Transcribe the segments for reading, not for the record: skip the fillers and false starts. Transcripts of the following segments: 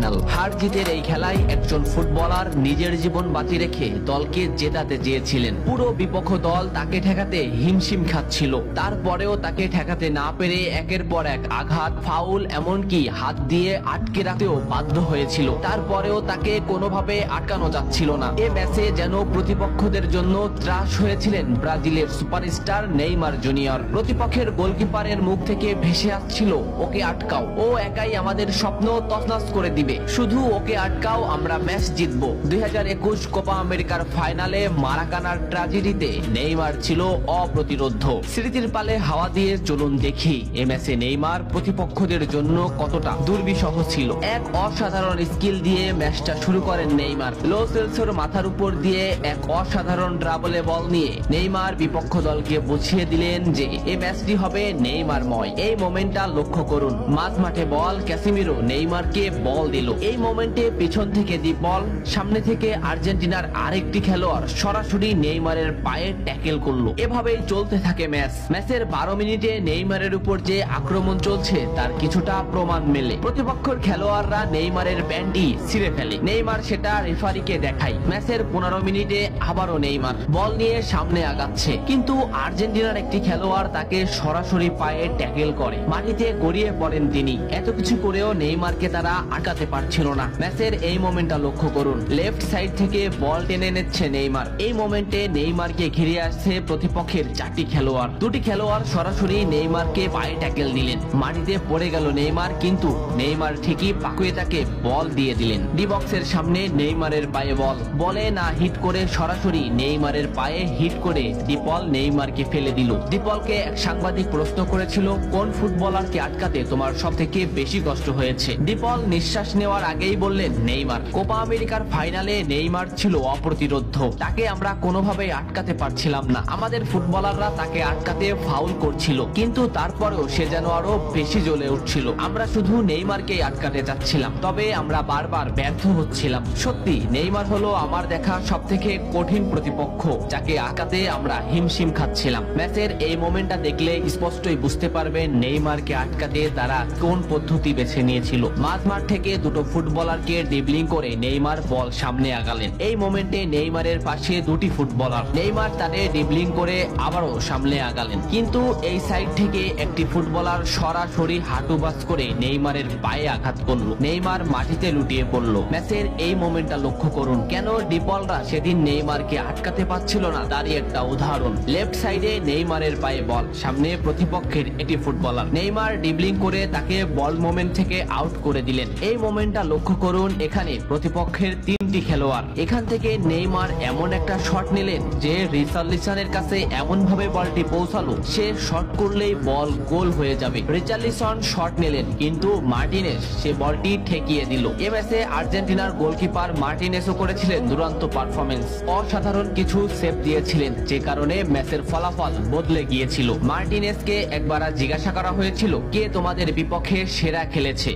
Final. হার জিতের এই খেলায় একজন ফুটবলার নিজের জীবন বাজি রেখে দলকে জেতাতে চেয়েছিলেন। পুরো বিপক্ষ দল তাকে ঠেকাতে হিমশিম খাচ্ছিল, তারপরেও তাকে ঠেকাতে না পেরে একের পর এক আঘাত, ফাউল, এমনকি হাত দিয়ে আটকে রাখতেও বাধ্য হয়েছিল। তারপরেও তাকে কোনোভাবে আটকানো যাচ্ছিল না। এ ম্যাচে যেন প্রতিপক্ষদের জন্য ত্রাস হয়েছিলেন ব্রাজিলের সুপারস্টার নেইমার জুনিয়র। প্রতিপক্ষের গোলকিপারের মুখ থেকে ভেসে আসছিল, ওকে আটকাও, ও একাই আমাদের স্বপ্ন তছনছ করে দিবে, শুধু ওকে আটকাও, আমরা ম্যাচ জিতবো। 2021 কোপা আমেরিকার ফাইনালে মারাকানার ট্র্যাজেডিতে নেইমার ছিল অপ্রতিরোধ্য। স্মৃতির পালে হাওয়া দিয়ে চলুন দেখি এ ম্যাচে নেইমার প্রতিপক্ষদের জন্য কতটা দুর্বিষহ ছিল। এক অসাধারণ স্কিল দিয়ে ম্যাচটা শুরু করেন নেইমার। লো সেলসোর মাথার উপর দিয়ে এক অসাধারণ ড্রাবলে বল নিয়ে নেইমার বিপক্ষ দলকে বুঝিয়ে দিলেন যে এই ম্যাচটি হবে নেইমারময়। এই মোমেন্টটা লক্ষ্য করুন, মাঝ মাঠে বল, ক্যাসিমিরো নেইমারকে বল দিল। এই মোমেন্টে পিছন থেকে দি বল, সামনে থেকে আর্জেন্টিনার আরেকটি খেলোয়াড় সরাসরি নেইমারের পায়ে ট্যাকেল করলো। এভাবেই চলতে থাকে ম্যাচ। ম্যাচের 12 মিনিটে নেইমারের উপর যে আক্রমণ চলছে তার কিছুটা প্রমাণ মেলে। প্রতিপক্ষের খেলোয়াড়রা নেইমারের প্যান্টি ছিঁড়ে ফেলে, নেইমার সেটা রেফারিকে দেখায়। ম্যাচের 15 মিনিটে আবারও নেইমার বল নিয়ে সামনে আগাচ্ছে, কিন্তু আর্জেন্টিনার একটি খেলোয়াড় তাকে সরাসরি পায়ে ট্যাকেল করে, মাটিতে গড়িয়ে পড়েন তিনি। এত কিছু করেও নেইমারকে তারা আটকাতে পারছিল না। ম্যাচের এই মোমেন্টটা লক্ষ্য করুন, লেফট সাইড থেকে বল টেনে নিচ্ছে নেইমার। এই মোমেন্টে নেইমারকে ঘিরে আসছে প্রতিপক্ষের 4টি খেলোয়াড়। 2টি খেলোয়াড় সরাসরি নেইমারকে পায়ে ট্যাকেল দিলেন, মাটিতে পড়ে গেল নেইমার, কিন্তু নেইমার ঠিকই পাকুয়েতাকে বল দিয়ে দিলেন। ডি বক্সের সামনে নেইমারের পায়ে বল, বলে না হিট করে সরাসরি নেইমারের পায়ে হিট করে ডিপল নেইমারকে ফেলে দিল। ডিপলকে এক সাংবাদিক প্রশ্ন করেছিল, কোন ফুটবলারকে আটকাতে তোমার সব থেকে বেশি কষ্ট হয়েছে? ডিপল নিঃশ্বাস নেওয়ার আগেই বললেন নেইমার। কোপা আমেরিকার ফাইনালে নেইমার ছিল অপ্রতিরোধ্য, তাকে আমরা কোনোভাবেই আটকাতে পারছিলাম না। আমাদের ফুটবলাররা তাকে আটকাতে ফাউল করছিল, কিন্তু তারপরেও সে যেন আরো বেশি জ্বলে উঠছিল। আমরা শুধু নেইমারকেই আটকাতে যাচ্ছিলাম, তবে আমরা বারবার ব্যর্থ হচ্ছিলাম। সত্যি নেইমার হলো আমার দেখা সব থেকে কঠিন প্রতিপক্ষ, যাকে আটকাতে আমরা হিমশিম খাচ্ছিলাম। ম্যাচের এই মোমেন্টটা দেখলে স্পষ্টই বুঝতে পারবেন নেইমারকে আটকাতে তারা কোন পদ্ধতি বেছে নিয়েছিল। মাঝ মাঠ থেকে দুটো ফুটবলারকে ড্রিবলিং করে নেইমার বল সামনে আগালেন। এই মোমেন্টে নেইমারের পাশে 2টি ফুটবলার, নেইমার তাদের ড্রিবলিং করে আবারও সামনে আগালেন, কিন্তু এই সাইড থেকে একটি ফুটবলার সরাসরি হাঁটু বাস করে নেইমারের পায়ে আঘাত করলো। নেইমার মাটিতে লুটিয়ে পড়লো। ম্যাচের এই মোমেন্টটা লক্ষ্য করুন, কেন ডিপলরা সেদিন নেইমারকে আটকাতে পারছিল না তারই একটা উদাহরণ। লেফট সাইডে নেইমারের পায়ে বল, সামনে প্রতিপক্ষের একটি ফুটবলার, নেইমার ড্রিবলিং করে তাকে বল মোমেন্ট থেকে আউট করে দিলেন। এই মোমেন্টটা লক্ষ্য করুন, এখানে প্রতিপক্ষের 3টি খেলোয়াড়। এখান থেকে নেইমার এমন একটা শট নিলেন যে রিচার্লিসনের কাছে এমন ভাবে বলটি পৌঁছালো, সে শট করলেই বল গোল হয়ে যাবে। রিচার্লিসন শট নিলেন, কিন্তু মার্টিনেস সে বলটি ঠেকিয়ে দিল। এ ম্যাচে আর্জেন্টিনার গোলকিপার মার্টিনেসও করেছিলেন দুরন্ত পারফরমেন্স, অসাধারণ কিছু সেভ দিয়েছিলেন, যে কারণে ম্যাচের ফলাফল বদলে গিয়েছিল। মার্টিনেসকে একবার জিজ্ঞাসা করা হয়েছিল, কে তোমাদের বিপক্ষে সেরা খেলেছে?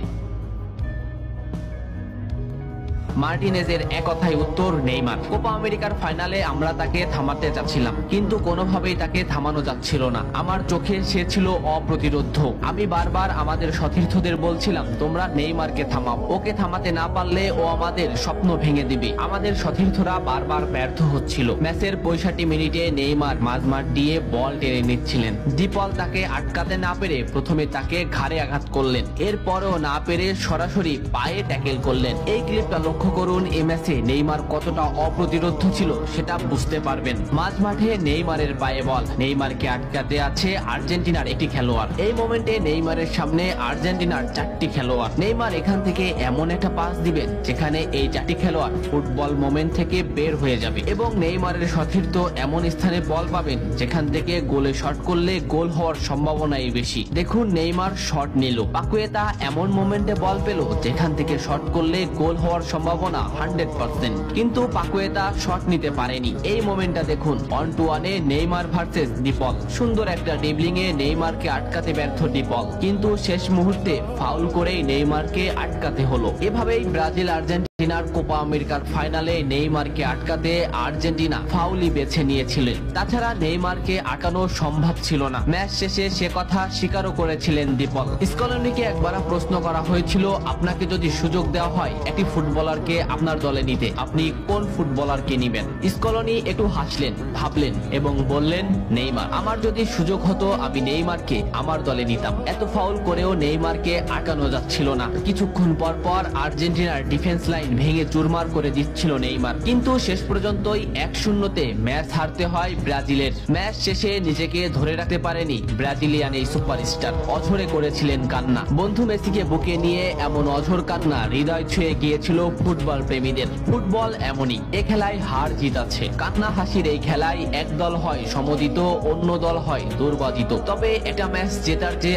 মার্টিনেজের এক কথায় উত্তর নেইমার। কোপা আমেরিকার ফাইনালে আমরা তাকে থামাতে যাচ্ছিলাম, কিন্তু কোনোভাবেই তাকে থামানো যাচ্ছিল না। আমার চোখে সে ছিল অপ্রতিরোধ্য। আমি বারবার আমাদের সতীর্থদের বলছিলাম, তোমরা নেইমারকে থামাও, ওকে থামাতে না পারলে ও আমাদের স্বপ্ন ভেঙে দিবে। আমাদের সতীর্থরা বারবার ব্যর্থ হচ্ছিল। ম্যাচের 65 মিনিটে নেইমার মাঝমাঠ দিয়ে বল টেনে নিচ্ছিলেন। ডিপল তাকে আটকাতে না পেরে প্রথমে তাকে ঘাড়ে আঘাত করলেন, এরপরও না পেরে সরাসরি পায়ে ট্যাকেল করলেন। এই ক্লিপটা লক্ষ্য করুন, এই ম্যাচে নেইমার কতটা অপ্রতিরোধ্য ছিল সেটা বুঝতে পারবেন। মাঝ মাঠে নেইমারের পায়ে বল, নেইমারকে আটকাতে আছে আর্জেন্টিনার একটি খেলোয়াড়। এই মোমেন্টে নেইমারের সামনে আর্জেন্টিনার 4টি খেলোয়াড়। নেইমার এখান থেকে এমন একটা পাস দিবেন যেখানে এই 4টি খেলোয়াড় ফুটবল মোমেন্ট থেকে বের হয়ে যাবে, এবং নেইমারের সতীর্থ এমন স্থানে বল পাবেন যেখান থেকে গোলে শট করলে গোল হওয়ার সম্ভাবনাই বেশি। দেখুন নেইমার শট নিল, পাকুয়েতা এমন মোমেন্টে বল পেল যেখান থেকে শট করলে গোল হওয়ার সম্ভাবনা 100%, কিন্তু পাকুয়েতা শট নিতে পারেনি। এই মোমেন্টটা দেখুন, 1-1-এ নেইমার ভার্সেস ডিপল। সুন্দর একটা ড্রিবলিং এ নেইমারকে আটকাতে ব্যর্থ ডিপল, কিন্তু শেষ মুহূর্তে ফাউল করেই নেইমারকে আটকাতে হলো। এভাবেই ব্রাজিল আর্জেন্টিনা আর্জেন্টিনার কোপা আমেরিকার ফাইনালে নেইমারকে আটকাতে আর্জেন্টিনা ফাউলই বেছে নিয়েছিলেন। তাছাড়া নেইমারকে আটকানো সম্ভব ছিল না। ম্যাচ শেষে সে কথা স্বীকারও করেছিলেন দীপক। স্কলনিকে একবার প্রশ্ন করা হয়েছিল, আপনাকে যদি সুযোগ দেওয়া হয় একটি ফুটবলারকে আপনার দলে নিতে, আপনি কোন ফুটবলারকে নিবেন? স্কলনি একটু হাসলেন, ভাবলেন এবং বললেন, নেইমার। আমার যদি সুযোগ হতো আমি নেইমারকে আমার দলে নিতাম। এত ফাউল করেও নেইমারকে আটকানো যাচ্ছিল না। কিছুক্ষণ পর পর আর্জেন্টিনার ডিফেন্স লাইন ভেঙে চুরমার করে দিচ্ছিল নেইমার। কিন্তু শেষ পর্যন্তই 1-0 ম্যাচ হারতে হয় ব্রাজিলের। ম্যাচ শেষে নিজেকে ধরে রাখতে পারেনি ব্রাজিলিয়ান এই সুপারস্টার। অঝরে করেছিলেন কান্না। বন্ধু মেসিকে বুকে নিয়ে এমন অঝর কান্না হৃদয় ছুঁয়ে গিয়েছিল ফুটবল প্রেমীদের। ফুটবল এমনই, এ খেলায় হার জিত আছে। কান্না হাসির এই খেলায় এক দল হয় সমদিত, অন্য দল হয় দুর্বাজিত। তবে একটা ম্যাচ জেতার যে